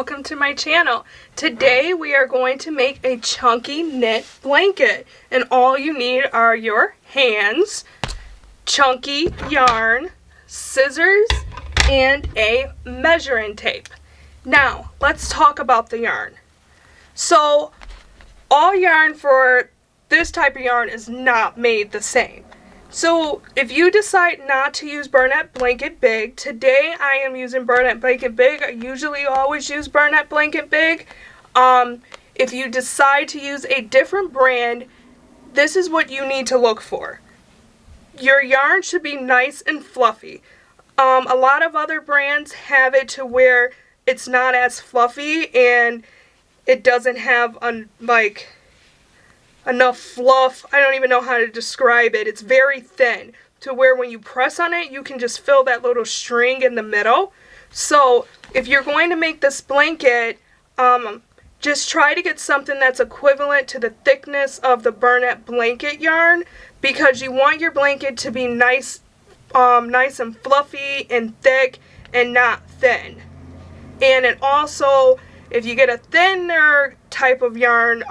welcome to my channel. Today we are going to make a chunky knit blanket, and all you need are your hands, chunky yarn, scissors, and a measuring tape. Now let's talk about the yarn. So all yarn for this type of yarn is not made the same. So if you decide not to use Bernette Blanket Big, today I am using Bernette Blanket Big. I usually always use Bernette Blanket Big. If you decide to use a different brand, this is what you need to look for. Your yarn should be nice and fluffy. A lot of other brands have it to where it's not as fluffy and it doesn't have enough fluff. I don't even know how to describe it. It's very thin to where when you press on it, you can just feel that little string in the middle. So if you're going to make this blanket, just try to get something that's equivalent to the thickness of the Bernette Blanket yarn, because you want your blanket to be nice and fluffy and thick and not thin. And it also, if you get a thinner type of yarn,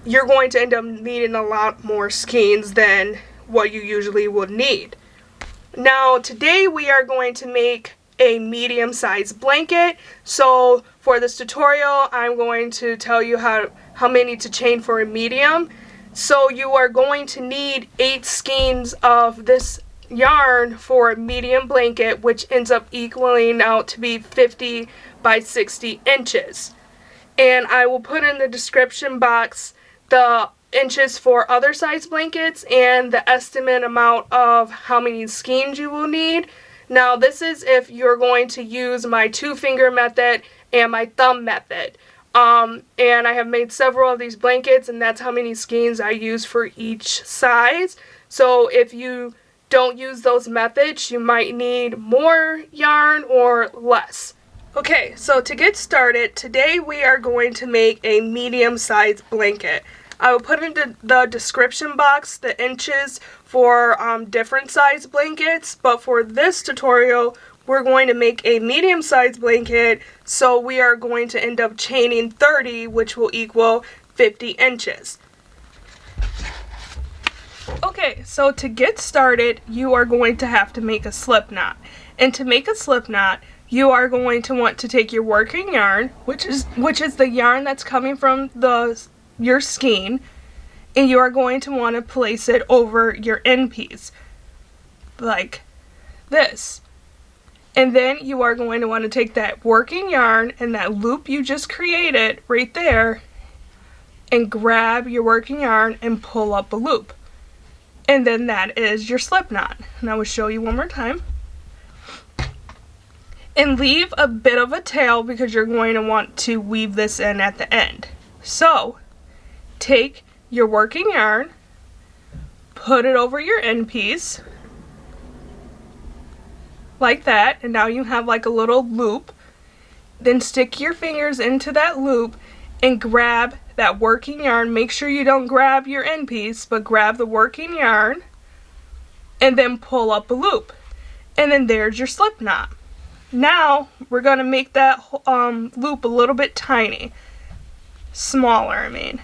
you're going to end up needing a lot more skeins than what you usually would need. Now today we are going to make a medium-sized blanket. So for this tutorial I'm going to tell you how many to chain for a medium. So you are going to need 8 skeins of this yarn for a medium blanket, which ends up equaling out to be 50 by 60 inches. And I will put in the description box the inches for other size blankets and the estimate amount of how many skeins you will need. Now this is if you're going to use my 2-finger method and my thumb method. And I have made several of these blankets, and that's how many skeins I use for each size. So if you don't use those methods, you might need more yarn or less. Okay, so to get started, today we are going to make a medium-sized blanket. I will put in the description box the inches for different size blankets, but for this tutorial we're going to make a medium-sized blanket, so we are going to end up chaining 30, which will equal 50 inches. Okay, so to get started, you are going to have to make a slip knot. And to make a slip knot, you are going to want to take your working yarn, which is the yarn that's coming from your skein, and you are going to want to place it over your end piece like this. And then you are going to want to take that working yarn and that loop you just created right there and grab your working yarn and pull up a loop. And then that is your slip knot. And I will show you one more time. And leave a bit of a tail because you're going to want to weave this in at the end. So take your working yarn, put it over your end piece like that, and now you have like a little loop. Then stick your fingers into that loop and grab that working yarn. Make sure you don't grab your end piece, but grab the working yarn and then pull up a loop. And then there's your slip knot. Now we're going to make that loop a little bit smaller I mean.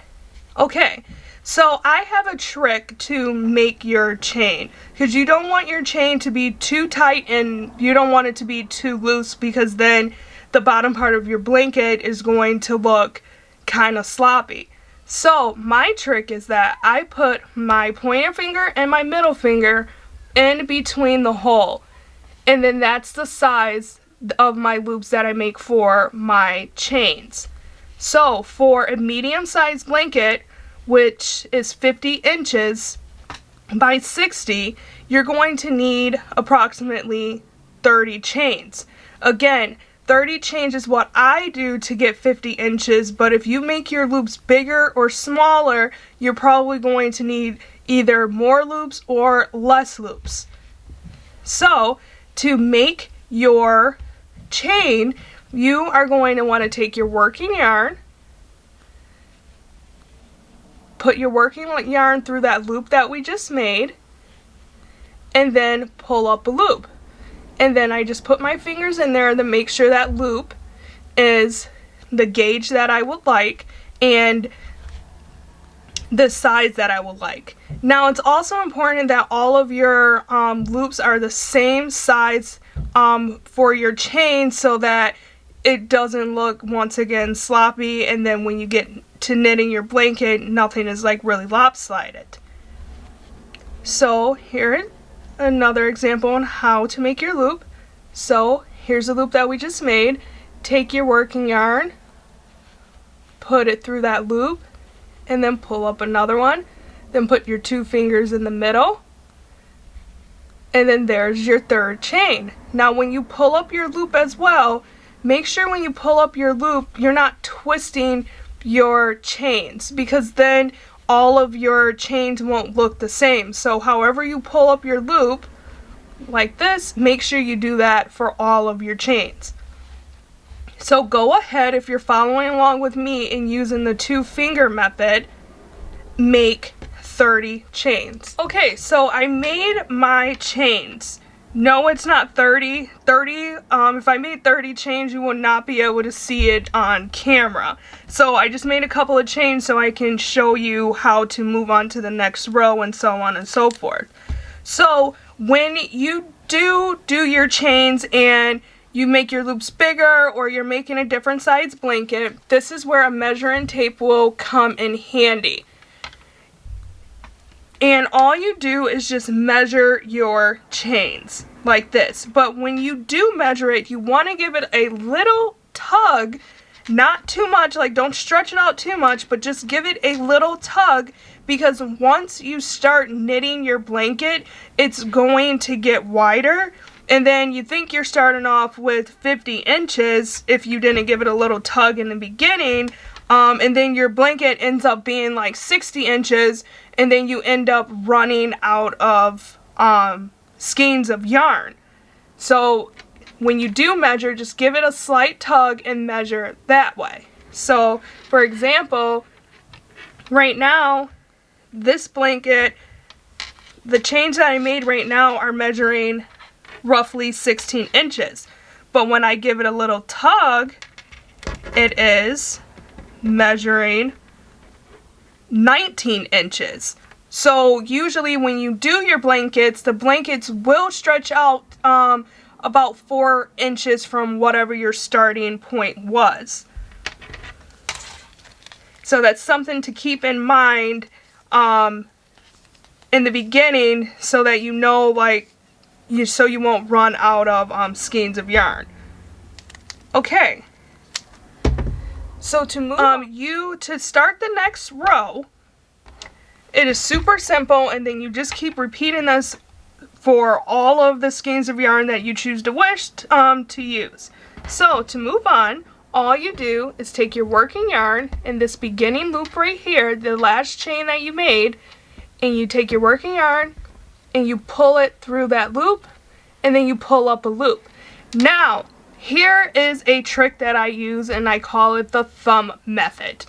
Okay, so I have a trick to make your chain, because you don't want your chain to be too tight and you don't want it to be too loose, because then the bottom part of your blanket is going to look kind of sloppy. So my trick is that I put my pointer finger and my middle finger in between the hole, and then that's the size of my loops that I make for my chains. So for a medium-sized blanket, which is 50 inches by 60, you're going to need approximately 30 chains. Again, 30 chains is what I do to get 50 inches, but if you make your loops bigger or smaller, you're probably going to need either more loops or less loops. So to make your chain, you are going to want to take your working yarn, put your working yarn through that loop that we just made, and then pull up a loop. And then I just put my fingers in there to make sure that loop is the gauge that I would like and the size that I would like. Now it's also important that all of your loops are the same size for your chain, so that it doesn't look, once again, sloppy, and then when you get to knitting your blanket, nothing is like really lopsided. So here's another example on how to make your loop. So here's a loop that we just made. Take your working yarn, put it through that loop, and then pull up another one. Then put your 2 fingers in the middle, and then there's your 3rd chain. Now when you pull up your loop as well, make sure when you pull up your loop you're not twisting your chains, because then all of your chains won't look the same. So however you pull up your loop, like this, make sure you do that for all of your chains. So go ahead, if you're following along with me and using the 2-finger method, make 30 chains. Okay, so I made my chains. No, it's not 30. If I made 30 chains, you would not be able to see it on camera. So I just made a couple of chains so I can show you how to move on to the next row and so on and so forth. So when you do your chains and you make your loops bigger, or you're making a different size blanket, this is where a measuring tape will come in handy. And all you do is just measure your chains like this. But when you do measure it, you want to give it a little tug, not too much, like don't stretch it out too much, but just give it a little tug, because once you start knitting your blanket, it's going to get wider. And then you think you're starting off with 50 inches if you didn't give it a little tug in the beginning. And then your blanket ends up being like 60 inches, and then you end up running out of skeins of yarn. So when you do measure, just give it a slight tug and measure that way. So for example, right now, this blanket, the chains that I made right now are measuring roughly 16 inches. But when I give it a little tug, it is measuring 19 inches. So usually when you do your blankets, the blankets will stretch out about 4 inches from whatever your starting point was. So that's something to keep in mind in the beginning, so that you know, like, so you won't run out of skeins of yarn. Okay. So to move to start the next row, it is super simple, and then you just keep repeating this for all of the skeins of yarn that you choose to wish to use. So to move on, all you do is take your working yarn in this beginning loop right here, the last chain that you made, and you take your working yarn and you pull it through that loop, and then you pull up a loop. Now, here is a trick that I use, and I call it the thumb method.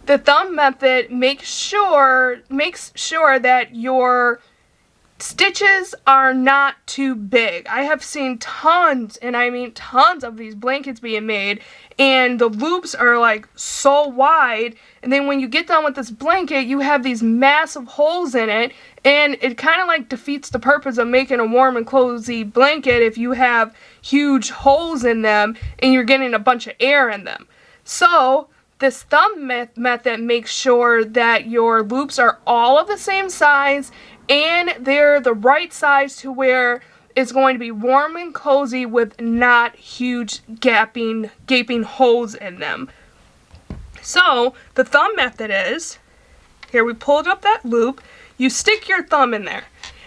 The thumb method makes sure that your stitches are not too big. I have seen tons, and I mean tons, of these blankets being made, and the loops are like so wide, and then when you get done with this blanket, you have these massive holes in it, and it kind of like defeats the purpose of making a warm and cozy blanket if you have huge holes in them and you're getting a bunch of air in them. So this thumb method makes sure that your loops are all of the same size, and they're the right size to where it's going to be warm and cozy with not huge gaping holes in them. So the thumb method is, here we pulled up that loop, you stick your thumb in there.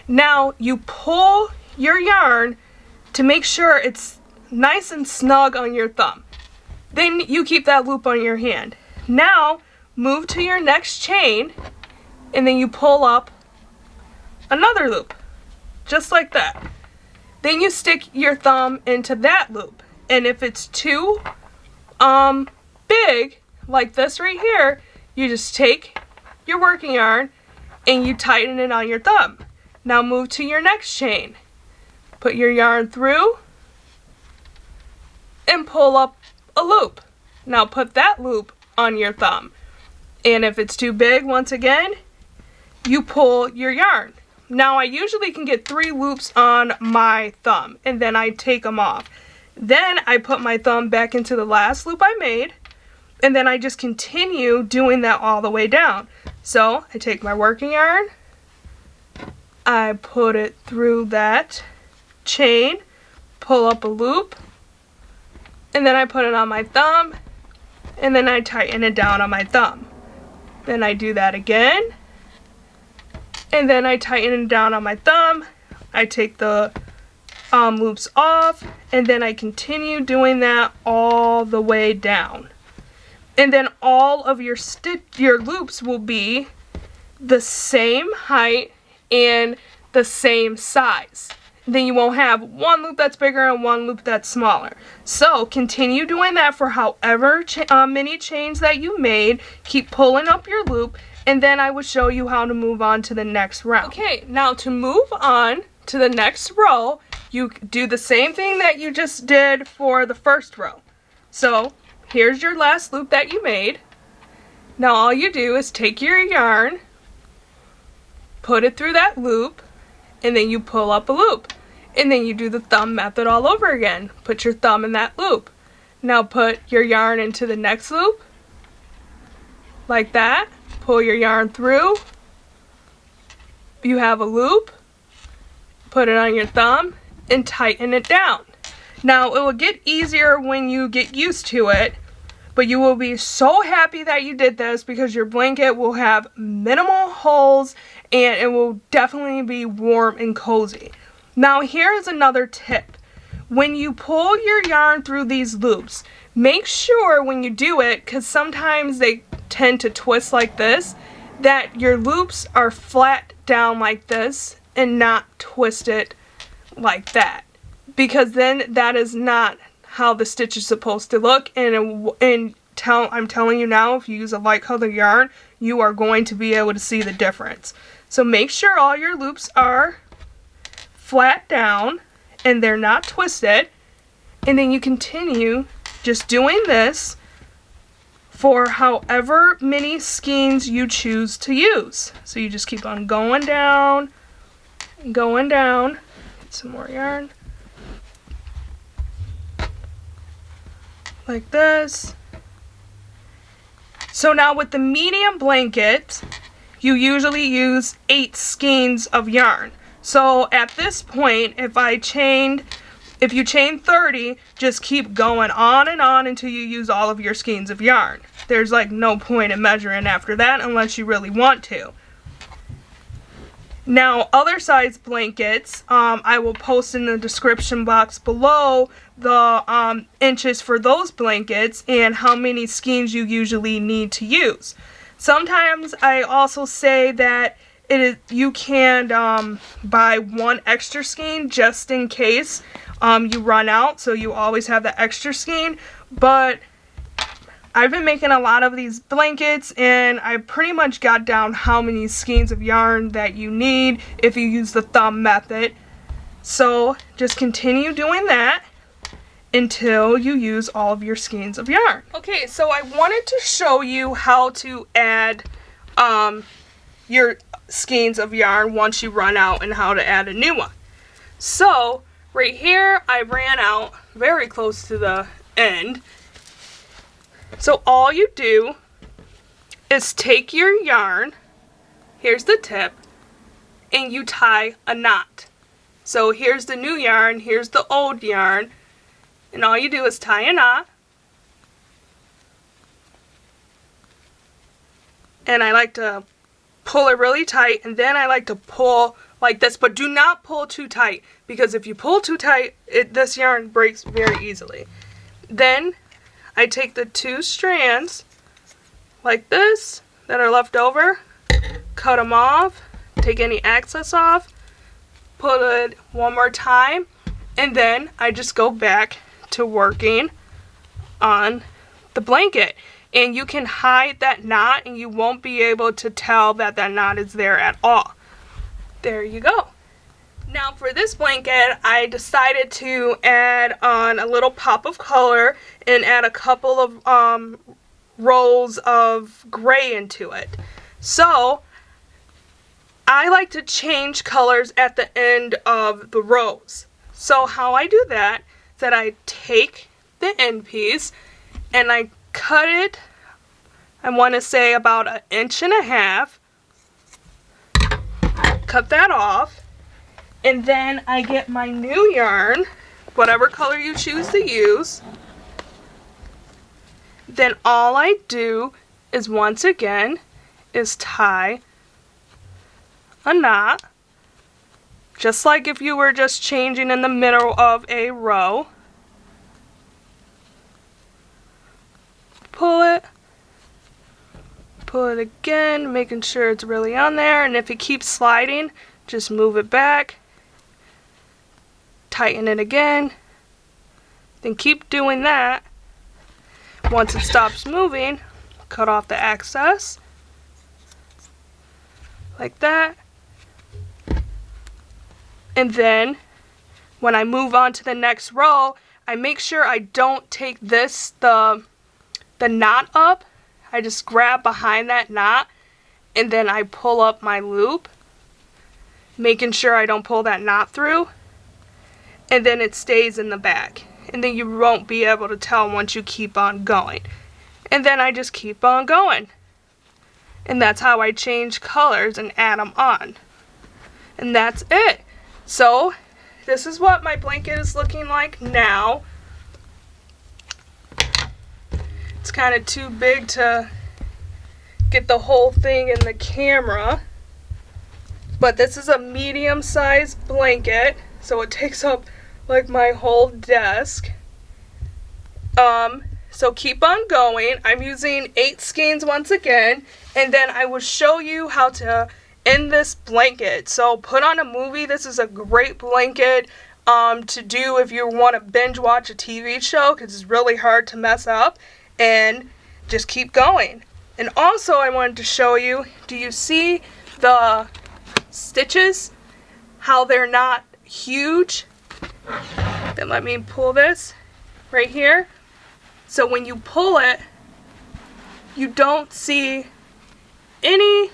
Now you pull your yarn to make sure it's nice and snug on your thumb. Then you keep that loop on your hand. Now move to your next chain, and then you pull up another loop, just like that. Then you stick your thumb into that loop, and if it's too big, like this right here, you just take your working yarn and you tighten it on your thumb. Now move to your next chain, put your yarn through, and pull up a loop. Now put that loop on your thumb. And if it's too big, once again, you pull your yarn. Now I usually can get 3 loops on my thumb, and then I take them off. Then I put my thumb back into the last loop I made, and then I just continue doing that all the way down. So I take my working yarn, I put it through that chain, pull up a loop, and then I put it on my thumb, and then I tighten it down on my thumb. Then I do that again, and then I tighten it down on my thumb. I take the loops off, and then I continue doing that all the way down. And then all of your loops will be the same height and the same size. Then you won't have one loop that's bigger and one loop that's smaller. So continue doing that for however many chains that you made. Keep pulling up your loop, and then I will show you how to move on to the next round. Okay, now to move on to the next row, you do the same thing that you just did for the first row. So here's your last loop that you made. Now all you do is take your yarn, put it through that loop, and then you pull up a loop. And then you do the thumb method all over again. Put your thumb in that loop. Now put your yarn into the next loop, like that. Pull your yarn through. You have a loop. Put it on your thumb and tighten it down. Now it will get easier when you get used to it, but you will be so happy that you did this because your blanket will have minimal holes and it will definitely be warm and cozy. Now here's another tip. When you pull your yarn through these loops, make sure when you do it, because sometimes they tend to twist like this, that your loops are flat down like this and not twisted like that. Because then that is not how the stitch is supposed to look. I'm telling you now, if you use a light colored yarn, you are going to be able to see the difference. So make sure all your loops are flat down and they're not twisted, and then you continue just doing this for however many skeins you choose to use. So you just keep on going down, get some more yarn, like this. So now with the medium blanket, you usually use 8 skeins of yarn. So at this point, if you chain 30, just keep going on and on until you use all of your skeins of yarn. There's like no point in measuring after that unless you really want to. Now other size blankets, I will post in the description box below the inches for those blankets and how many skeins you usually need to use. Sometimes I also say that you can buy 1 extra skein just in case you run out, so you always have the extra skein. But I've been making a lot of these blankets and I pretty much got down how many skeins of yarn that you need if you use the thumb method. So just continue doing that until you use all of your skeins of yarn. Okay, so I wanted to show you how to add your skeins of yarn once you run out and how to add a new one. So right here I ran out very close to the end. So all you do is take your yarn, here's the tip, and you tie a knot. So here's the new yarn, here's the old yarn, and all you do is tie a knot. And I like to pull it really tight, and then I like to pull like this, but do not pull too tight, because if you pull too tight, this yarn breaks very easily. Then I take the 2 strands like this that are left over, cut them off, take any excess off, pull it one more time, and then I just go back to working on the blanket. And you can hide that knot and you won't be able to tell that that knot is there at all. There you go. Now for this blanket, I decided to add on a little pop of color and add a couple of rows of gray into it. So I like to change colors at the end of the rows. So how I do that is that I take the end piece and I cut it, I want to say about 1.5 inches. Cut that off. And then I get my new yarn, whatever color you choose to use. Then all I do is once again is tie a knot, just like if you were just changing in the middle of a row. Pull it again, making sure it's really on there, and if it keeps sliding, just move it back. Tighten it again, then keep doing that. Once it stops moving, cut off the excess, like that. And then, when I move on to the next row, I make sure I don't take the knot up. I just grab behind that knot, and then I pull up my loop, making sure I don't pull that knot through. And then it stays in the back, and then you won't be able to tell once you keep on going. And then I just keep on going, and that's how I change colors and add them on, and that's it. So this is what my blanket is looking like now. It's kind of too big to get the whole thing in the camera, but this is a medium-sized blanket, so it takes up like my whole desk. So keep on going. I'm using 8 skeins once again, and then I will show you how to end this blanket. So put on a movie. This is a great blanket to do if you want to binge watch a TV show, because it's really hard to mess up, and just keep going. And also I wanted to show you, do you see the stitches? How they're not huge? Then let me pull this right here. So when you pull it, you don't see any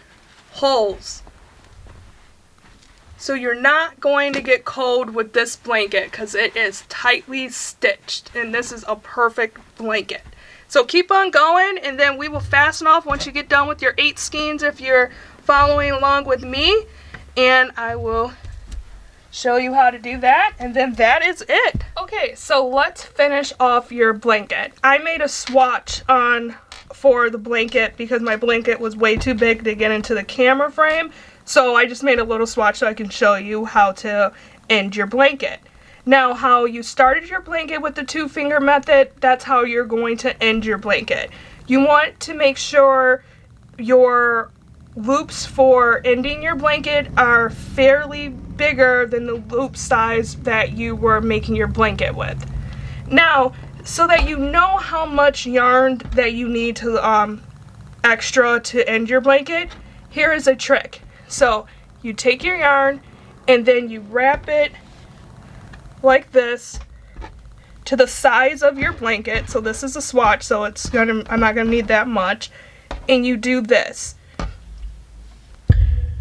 holes. So you're not going to get cold with this blanket because it is tightly stitched, and this is a perfect blanket. So keep on going, and then we will fasten off once you get done with your 8 skeins if you're following along with me, and I will show you how to do that, and then that is it. Okay, so let's finish off your blanket. I made a swatch for the blanket because my blanket was way too big to get into the camera frame, so I just made a little swatch so I can show you how to end your blanket. Now, how you started your blanket with the 2-finger method, that's how you're going to end your blanket. You want to make sure your loops for ending your blanket are fairly bigger than the loop size that you were making your blanket with. Now, so that you know how much yarn that you need to extra to end your blanket, here is a trick. So you take your yarn and then you wrap it like this to the size of your blanket. So this is a swatch, so I'm not gonna need that much. And you do this.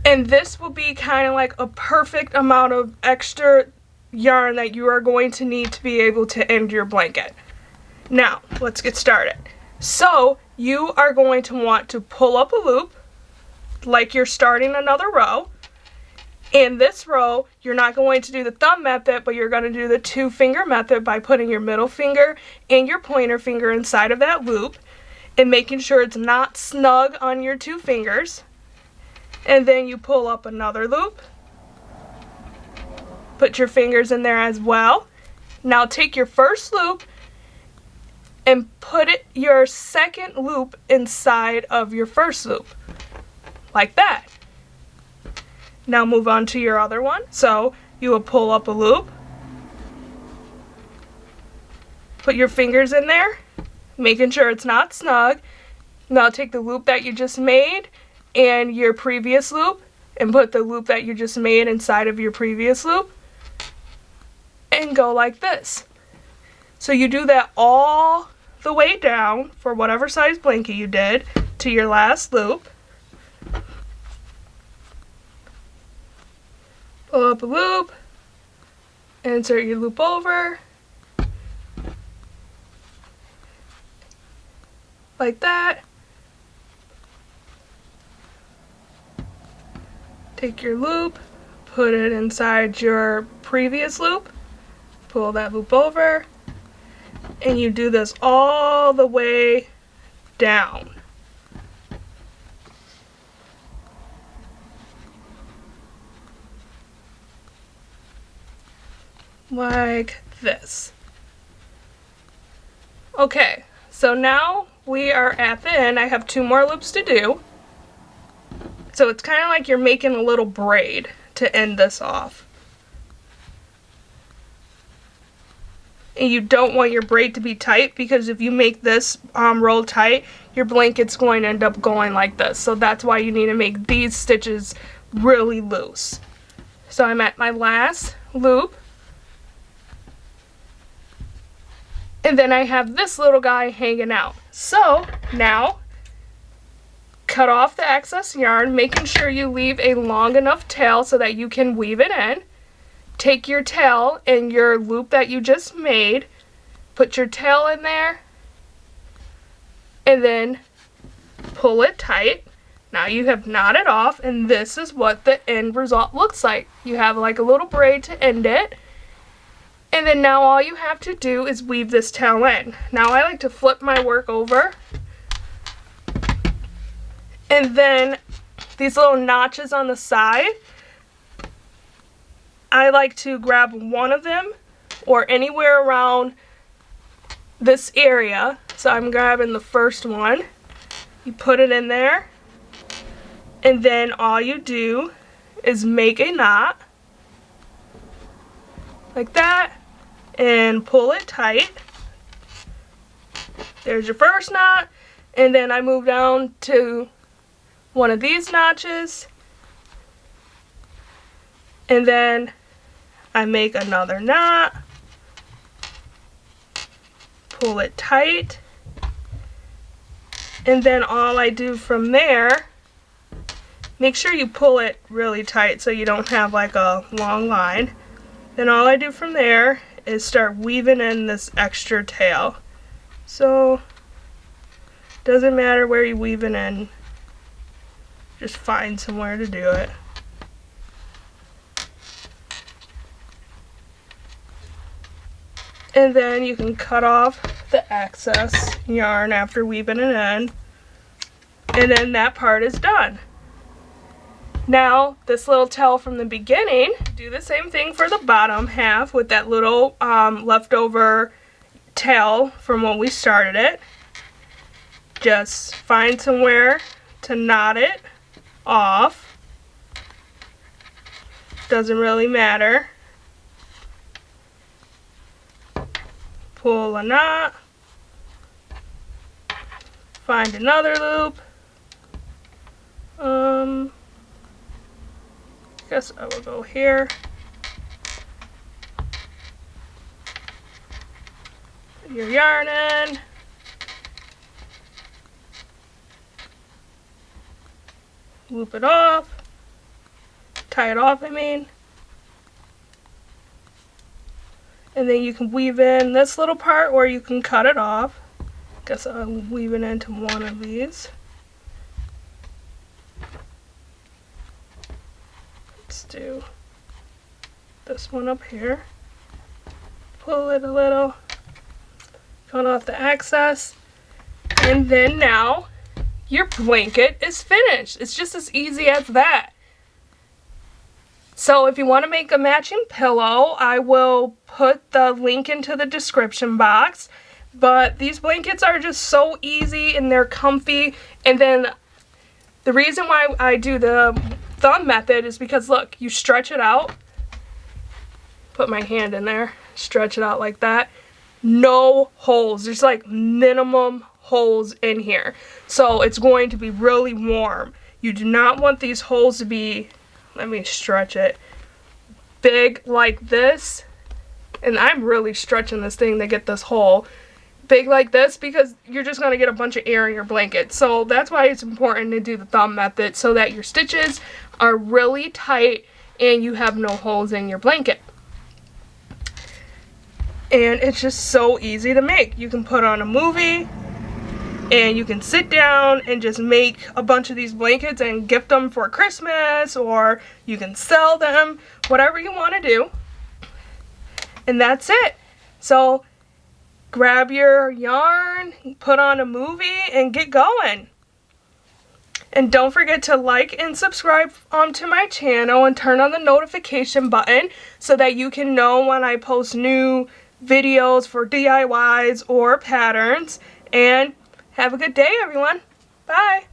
And this will be kind of like a perfect amount of extra yarn that you are going to need to be able to end your blanket. Now, let's get started. So, you are going to want to pull up a loop like you're starting another row. In this row, you're not going to do the thumb method, but you're going to do the 2-finger method by putting your middle finger and your pointer finger inside of that loop and making sure it's not snug on your 2 fingers. And then you pull up another loop. Put your fingers in there as well. Now take your first loop and put your second loop inside of your first loop. Like that. Now move on to your other one. So you will pull up a loop. Put your fingers in there, making sure it's not snug. Now take the loop that you just made and your previous loop, and put the loop that you just made inside of your previous loop and go like this. So you do that all the way down for whatever size blanket you did to your last loop. Pull up a loop, insert your loop over, like that. Take your loop, put it inside your previous loop, pull that loop over, and you do this all the way down. Like this. Okay, so now we are at the end. I have 2 more loops to do. So it's kind of like you're making a little braid to end this off. And you don't want your braid to be tight, because if you make this roll tight, your blanket's going to end up going like this. So that's why you need to make these stitches really loose. So I'm at my last loop. And then I have this little guy hanging out. So now, cut off the excess yarn, making sure you leave a long enough tail so that you can weave it in. Take your tail and your loop that you just made, put your tail in there, and then pull it tight. Now you have knotted off, and this is what the end result looks like. You have like a little braid to end it. And then now all you have to do is weave this tail in. Now I like to flip my work over. And then these little notches on the side, I like to grab one of them or anywhere around this area. So I'm grabbing the first one. You put it in there. And then all you do is make a knot like that and pull it tight. There's your first knot. And then I move down to one of these notches, and then I make another knot, pull it tight, and then all I do from there, make sure you pull it really tight so you don't have like a long line. Then all I do from there is start weaving in this extra tail. So doesn't matter where you weave it in, just find somewhere to do it. And then you can cut off the excess yarn after weaving it in, and then that part is done. Now this little tail from the beginning, do the same thing for the bottom half with that little leftover tail from when we started it. Just find somewhere to knot it off. Doesn't really matter. Pull a knot. Find another loop. Guess I will go here. Put your yarn in. Loop it off. Tie it off, I mean. And then you can weave in this little part, or you can cut it off. Guess I'll weave it into one of these. Let's do this one up here. Pull it a little. Cut off the excess. And then now your blanket is finished. It's just as easy as that. So if you want to make a matching pillow, I will put the link into the description box. But these blankets are just so easy and they're comfy. And then the reason why I do the thumb method is because look, you stretch it out. Put my hand in there, stretch it out like that. No holes. There's like minimum holes in here. So it's going to be really warm. You do not want these holes to be let me stretch it, big like this, and I'm really stretching this thing to get this hole big like this because you're just going to get a bunch of air in your blanket. So that's why it's important to do the thumb method so that your stitches are really tight and you have no holes in your blanket. And it's just so easy to make. You can put on a movie and you can sit down and just make a bunch of these blankets and gift them for Christmas, or you can sell them, whatever you want to do. And that's it. So grab your yarn, put on a movie, and get going. And don't forget to like and subscribe to my channel and turn on the notification button so that you can know when I post new videos for DIYs or patterns. And have a good day, everyone. Bye.